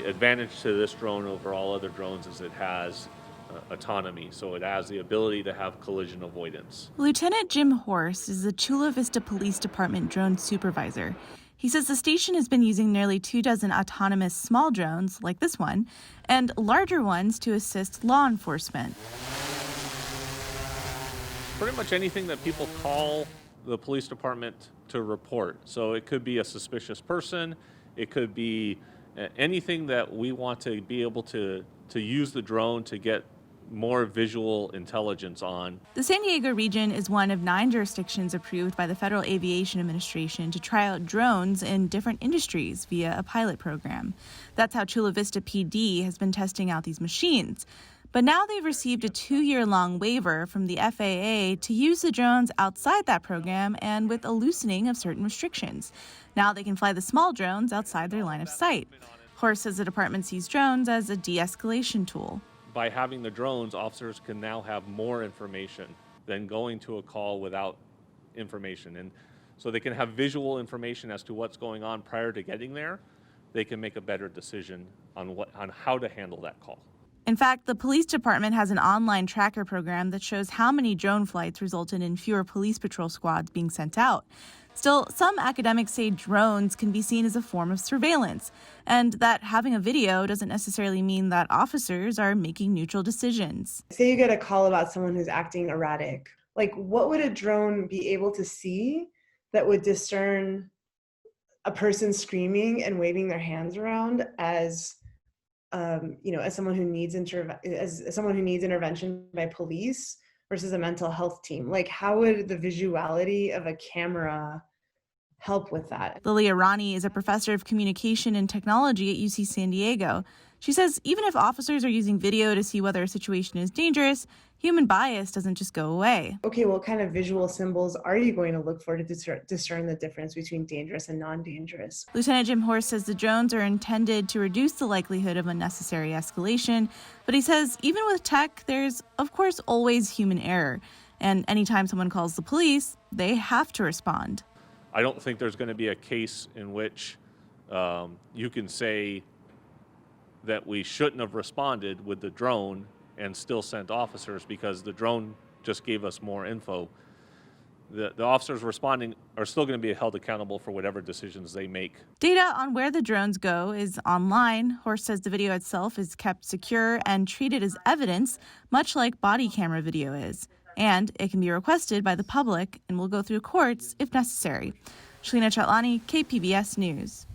advantage to this drone over all other drones is it has autonomy, so it has the ability to have collision avoidance. Lieutenant Jim Horse is the Chula Vista Police Department drone supervisor. He says the station has been using nearly 24 autonomous small drones, like this one, and larger ones to assist law enforcement. Pretty much anything that people call the police department to report. So it could be a suspicious person, it could be anything that we want to be able to use the drone to get more visual intelligence on. The San Diego region is one of 9 jurisdictions approved by the Federal Aviation Administration to try out drones in different industries via a pilot program. That's how Chula Vista PD has been testing out these machines. But now they've received a 2-year-long waiver from the FAA to use the drones outside that program and with a loosening of certain restrictions. Now they can fly the small drones outside their line of sight. Horse says the department sees drones as a de-escalation tool. By having the drones, officers can now have more information than going to a call without information. And so they can have visual information as to what's going on prior to getting there. They can make a better decision on how to handle that call. In fact, the police department has an online tracker program that shows how many drone flights resulted in fewer police patrol squads being sent out. Still, some academics say drones can be seen as a form of surveillance, and that having a video doesn't necessarily mean that officers are making neutral decisions. Say you get a call about someone who's acting erratic. Like, what would a drone be able to see that would discern a person screaming and waving their hands around as as someone who needs intervention by police versus a mental health team? Like, how would the visuality of a camera help with that? Lilia Rani is a professor of communication and technology at UC San Diego. She says even if officers are using video to see whether a situation is dangerous, human bias doesn't just go away. Okay, what kind of visual symbols are you going to look for to discern the difference between dangerous and non-dangerous? Lieutenant Jim Horse says the drones are intended to reduce the likelihood of unnecessary escalation, but he says even with tech, there's, of course, always human error. And anytime someone calls the police, they have to respond. I don't think there's going to be a case in which you can say that we shouldn't have responded with the drone and still sent officers because the drone just gave us more info. The officers responding are still going to be held accountable for whatever decisions they make. Data on where the drones go is online. Horse says the video itself is kept secure and treated as evidence, much like body camera video is. And it can be requested by the public and will go through courts if necessary. Shalina Chatlani, KPBS News.